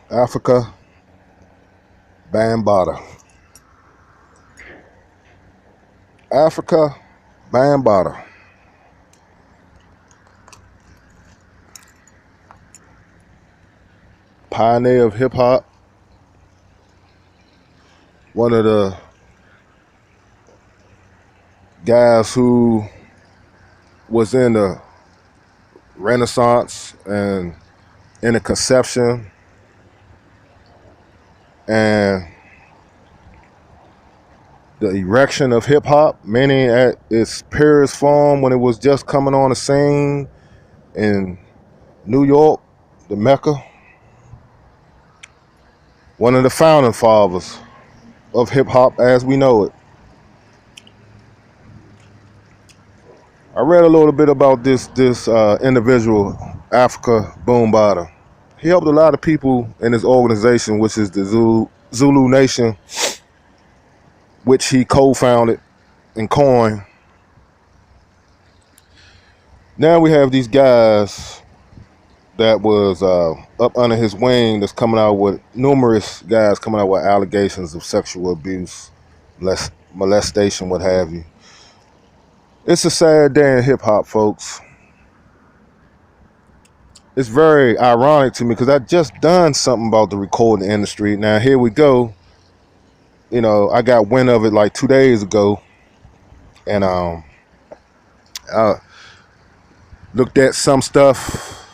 Afrika, Bambaataa. Afrika, Bambaataa. Pioneer of hip hop. One of the guys who was in the Renaissance and in the conception and the erection of hip hop, meaning at its purest form when it was just coming on the scene in New York, the Mecca. One of the founding fathers of hip hop as we know it. I read a little bit about this individual, Afrika Bambaataa. He helped a lot of people in his organization, which is the Zulu Nation, which he co-founded and coined. Now we have these guys that was up under his wing that's coming out with numerous guys coming out with allegations of sexual abuse, molestation, what have you. It's a sad day in hip hop, folks. It's very ironic to me because I just done something about the recording industry. Now here we go. You know, I got wind of it like 2 days ago, and I looked at some stuff.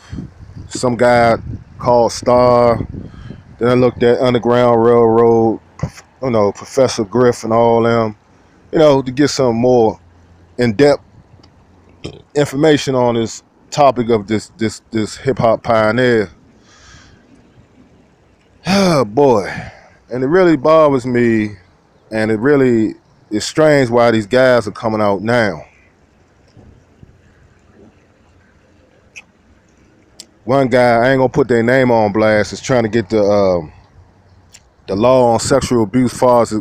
Some guy called Star. Then I looked at Underground Railroad. You know, Professor Griff and all them. You know, to get some more in-depth information on this topic of this hip hop pioneer. Oh boy. And it really bothers me, and it really is strange why these guys are coming out now. One guy, I ain't gonna put their name on blast, is trying to get the law on sexual abuse far as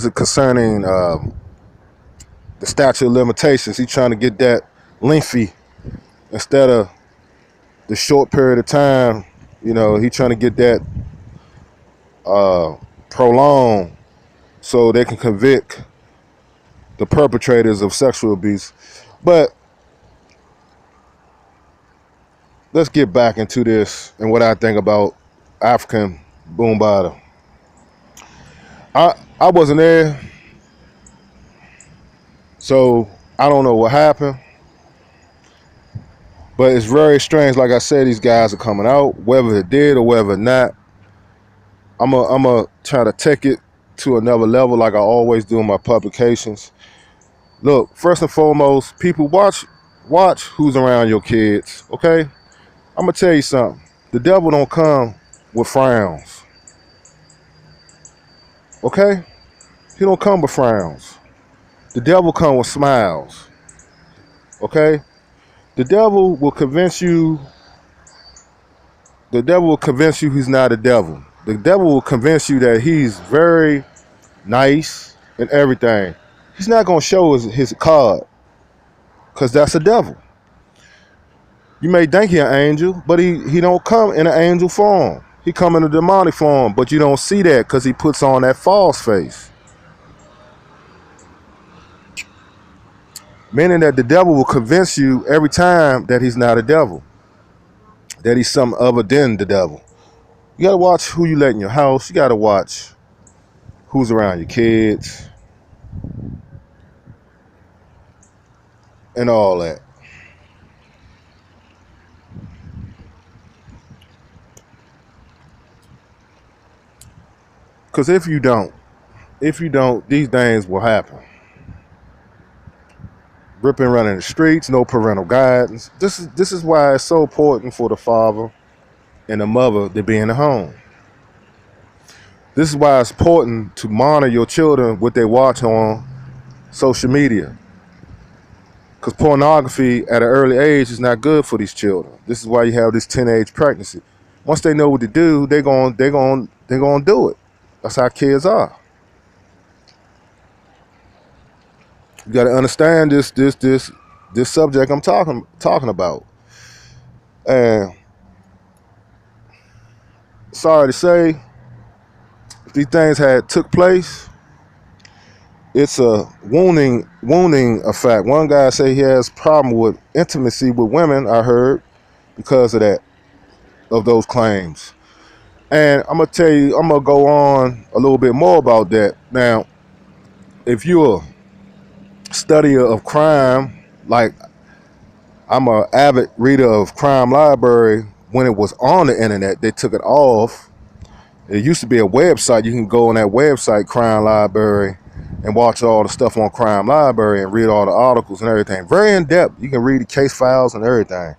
it concerning the statute of limitations. He's trying to get that lengthy instead of the short period of time. You know, he's trying to get that prolonged so they can convict the perpetrators of sexual abuse. But let's get back into this and what I think about Afrika Bambaataa. I wasn't there, so I don't know what happened. But it's very strange. Like I said, these guys are coming out, whether it did or whether not. I'm a try to take it to another level, like I always do in my publications. Look, first and foremost, people watch who's around your kids. Okay, I'm gonna tell you something. The devil don't come with frowns. Okay, he don't come with frowns. The devil come with smiles. Okay. The devil will convince you. The devil will convince you he's not a devil. The devil will convince you that he's very nice and everything. He's not gonna show his card, cause that's a devil. You may think he's an angel, but he don't come in an angel form. He come in a demonic form, but you don't see that because he puts on that false face. Meaning that the devil will convince you every time that he's not a devil, that he's some other than the devil. You gotta watch who you let in your house. You gotta watch who's around your kids and all that. Because if you don't, these things will happen. Ripping, running the streets, no parental guidance. This is why it's so important for the father and the mother to be in the home. This is why it's important to monitor your children what they watch on social media. Because pornography at an early age is not good for these children. This is why you have this teenage pregnancy. Once they know what to do, they're gonna do it. That's how kids are. You got to understand this subject I'm talking about. And sorry to say, if these things had took place, it's a wounding effect. One guy say he has problem with intimacy with women, I heard, because of that, of those claims. And I'm gonna tell you, I'm gonna go on a little bit more about that. Now, if you're a studier of crime, like I'm an avid reader of Crime Library. When it was on the internet, they took it off. It used to be a website. You can go on that website, Crime Library, and watch all the stuff on Crime Library and read all the articles and everything. Very in depth. You can read the case files and everything.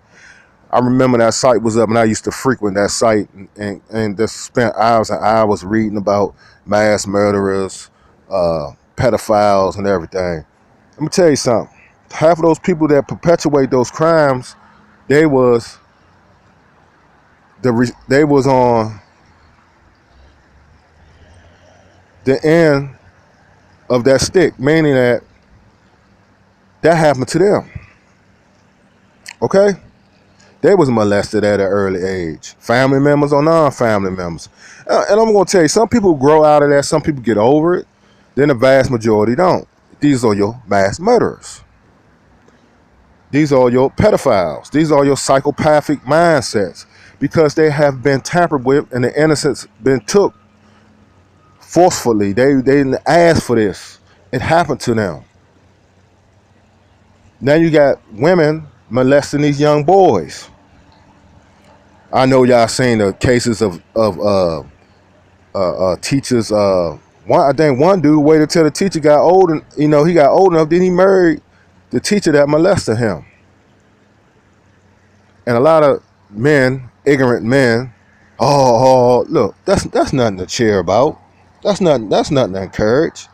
I remember that site was up, and I used to frequent that site and just spent hours and hours reading about mass murderers, pedophiles, and everything. Let me tell you something. Half of those people that perpetuate those crimes, they was on the end of that stick, meaning that happened to them. Okay? They was molested at an early age. Family members or non-family members. And I'm going to tell you, some people grow out of that. Some people get over it. Then the vast majority don't. These are your mass murderers. These are your pedophiles. These are your psychopathic mindsets because they have been tampered with and the innocence been took forcefully. They didn't ask for this. It happened to them. Now you got women molesting these young boys. I know y'all seen the cases of teachers. I think one dude waited till the teacher got old, and he got old enough. Then he married the teacher that molested him. And a lot of men, ignorant men, look, that's nothing to cheer about. That's nothing to encourage.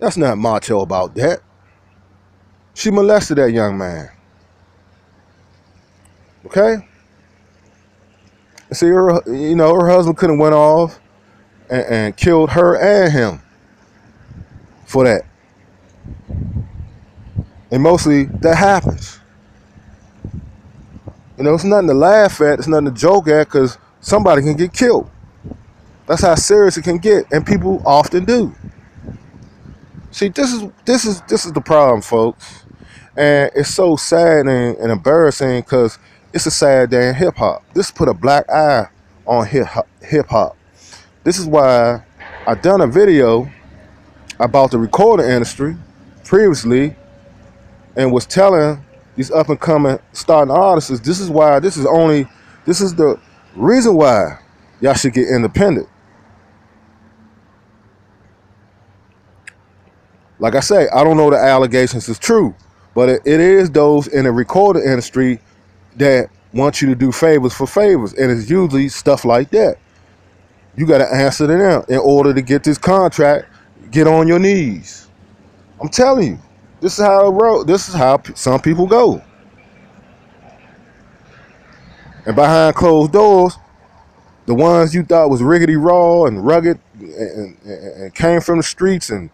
That's not macho about that. She molested that young man. Okay? See, her husband could have went off and killed her and him for that. And mostly that happens. It's nothing to laugh at. It's nothing to joke at because somebody can get killed. That's how serious it can get, and people often do. See, this is the problem, folks, and it's so sad and embarrassing because it's a sad day in hip hop. This put a black eye on hip hop. This is why I done a video about the recording industry previously, and was telling these up and coming starting artists, this is the reason why y'all should get independent. Like I say, I don't know the allegations is true, but it is those in the recording industry that want you to do favors for favors, and it's usually stuff like that. You got to answer to them in order to get this contract. Get on your knees. I'm telling you, this is how it wrote. This is how some people go. And behind closed doors, the ones you thought was rickety raw and rugged and came from the streets and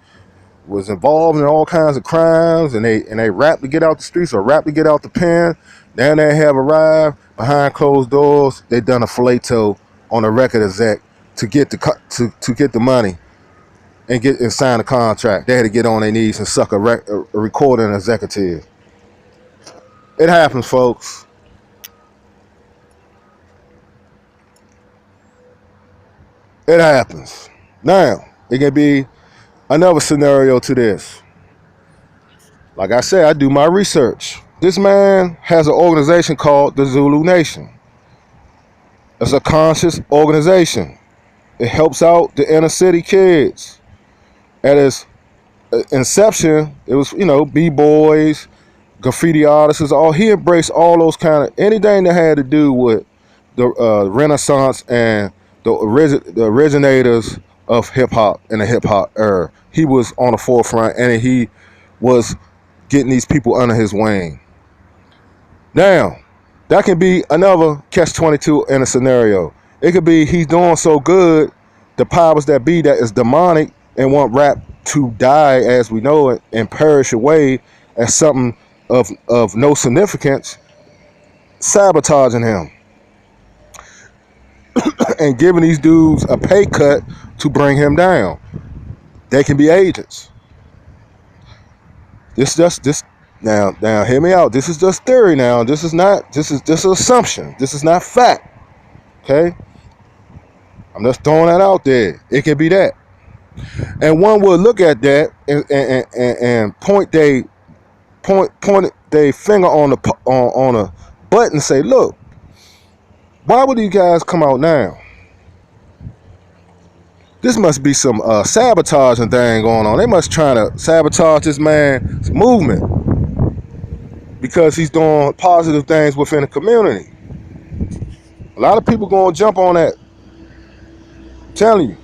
was involved in all kinds of crimes, and they rap to get out the streets or rap to get out the pen. Now they have arrived behind closed doors. They done a filet-toe on a record exec to get the money and sign a contract. They had to get on their knees and suck a recording executive. It happens, folks. It happens. Now, it can be another scenario to this. Like I said, I do my research. This man has an organization called the Zulu Nation. It's a conscious organization. It helps out the inner city kids. At its inception, it was, b-boys, graffiti artists. He embraced all those anything that had to do with the Renaissance and the originators of hip hop and the hip hop era. He was on the forefront, and he was getting these people under his wing. Now, that can be another catch-22 in a scenario. It could be he's doing so good, the powers that be that is demonic and want rap to die as we know it and perish away as something of no significance, sabotaging him. and giving these dudes a pay cut to bring him down. They can be agents. This now hear me out. This is just theory now. This is just an assumption. This is not fact. Okay? I'm just throwing that out there. It could be that. And one would look at that and point they finger on a button and say, look, why would these guys come out now? This must be some sabotaging thing going on. They must try to sabotage this man's movement because he's doing positive things within the community. A lot of people gonna jump on that. I'm telling you.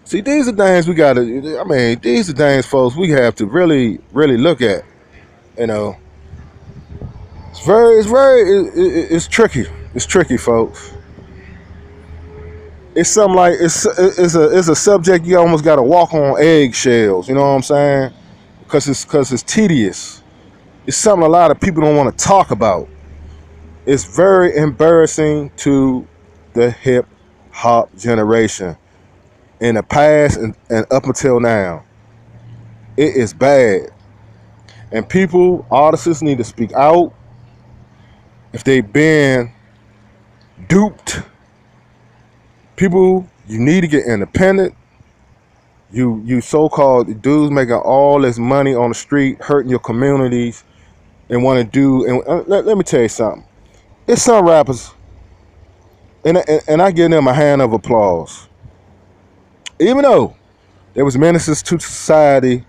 See, these are things we gotta. I mean, these are things, folks, we have to really, really look at. You know, it's tricky. It's tricky, folks. It's something like it's a subject you almost gotta walk on eggshells. You know what I'm saying? Because it's tedious. It's something a lot of people don't want to talk about. It's very embarrassing to the hip hop generation in the past and up until now. It is bad. And people, artists need to speak out if they've been duped. People, you need to get independent. You so-called dudes making all this money on the street, hurting your communities, and want to do. And let me tell you something. It's some rappers, and I give them a hand of applause. Even though they was menaces to society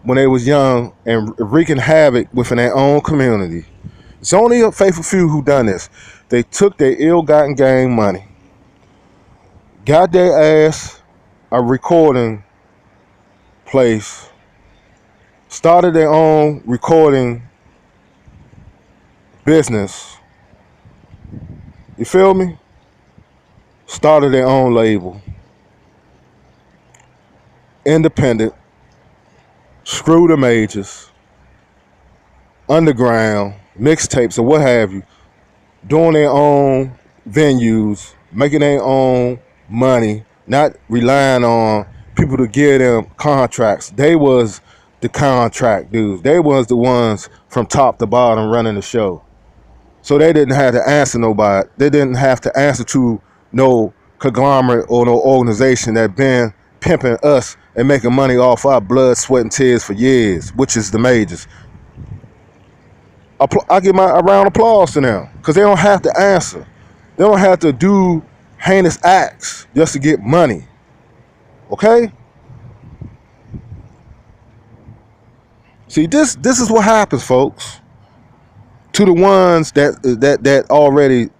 when they was young and wreaking havoc within their own community. It's only a faithful few who done this. They took their ill-gotten gain money, got their ass a recording place, started their own recording business. You feel me? Started their own label. Independent. Screw the majors. Underground. Mixtapes or what have you. Doing their own venues. Making their own money. Not relying on people to give them contracts. They was the contract dudes. They was the ones from top to bottom running the show. So they didn't have to answer nobody. They didn't have to answer to no conglomerate or no organization that been pimping us and making money off our blood, sweat, and tears for years, which is the majors. I give my a round of applause to them because they don't have to answer. They don't have to do heinous acts just to get money. Okay? See, this is what happens, folks. To the ones that already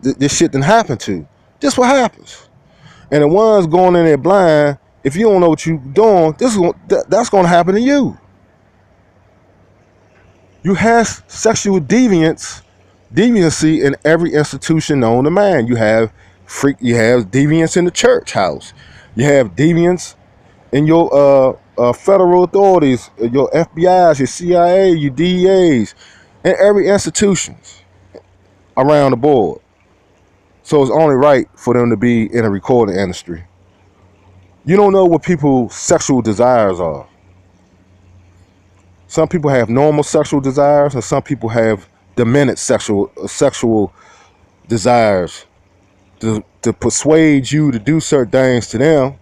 this shit done happened to. This what happens. And the ones going in there blind, if you don't know what you're doing, that's going to happen to you. You have sexual deviancy in every institution known to man. You have deviance in the church house. You have deviance in your federal authorities, your FBI's, your CIA, your DEAs, and every institutions around the board. So it's only right for them to be in a recording industry. You don't know what people's sexual desires are. Some people have normal sexual desires, and some people have demented sexual desires to persuade you to do certain things to them,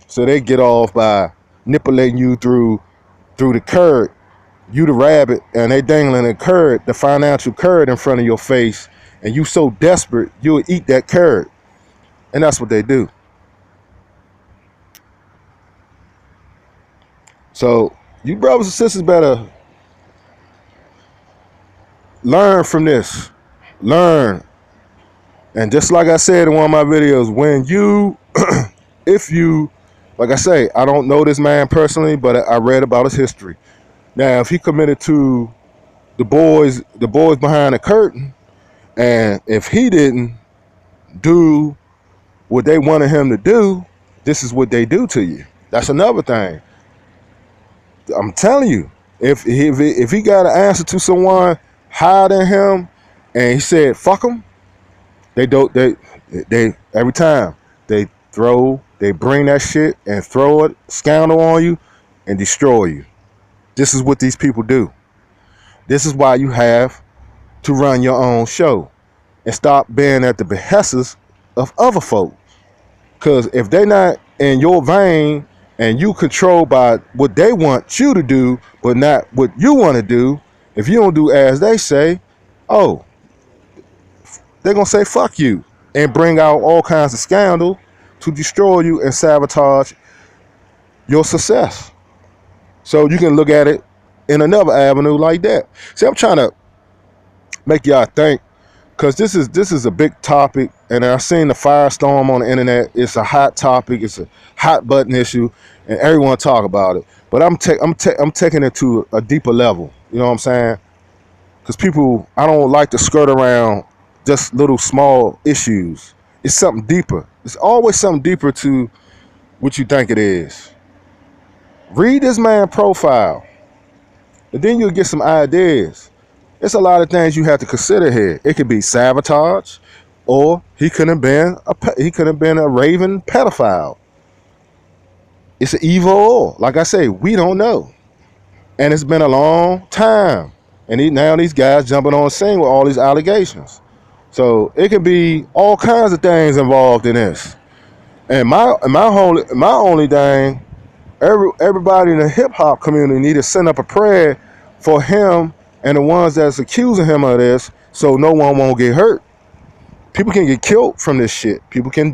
so they get off by manipulating you through the curd. You the rabbit, and they dangling the curd, the financial curd in front of your face, and you so desperate you'll eat that curd, and that's what they do. So you brothers and sisters better learn from this. Learn. And just like I said in one of my videos, when you, if you, like I say, I don't know this man personally, but I read about his history. Now, if he committed to the boys behind the curtain, and if he didn't do what they wanted him to do, this is what they do to you. That's another thing. I'm telling you, If he got an answer to someone higher than him, and he said fuck him, they every time they bring that shit and throw it scandal on you and destroy you. This is what these people do. This is why you have to run your own show and stop being at the behests of other folk. Because if they're not in your vein and you controlled by what they want you to do, but not what you want to do, if you don't do as they say, oh, they're going to say fuck you and bring out all kinds of scandal to destroy you and sabotage your success. So you can look at it in another avenue like that. See, I'm trying to make y'all think, because this is a big topic, and I've seen the firestorm on the internet. It's a hot topic. It's a hot button issue, and everyone talk about it. But I'm taking it to a deeper level. You know what I'm saying? Because people, I don't like to skirt around just little small issues. It's something deeper. It's always something deeper to what you think it is. Read this man's profile, and then you'll get some ideas. It's a lot of things you have to consider here. It could be sabotage, or he could have been a raving pedophile. It's an evil or. Like I say, we don't know, and it's been a long time. And now these guys jumping on the scene with all these allegations. So it could be all kinds of things involved in this. And my only thing, everybody in the hip hop community need to send up a prayer for him and the ones that's accusing him of this, so no one won't get hurt. People can get killed from this shit. People can die.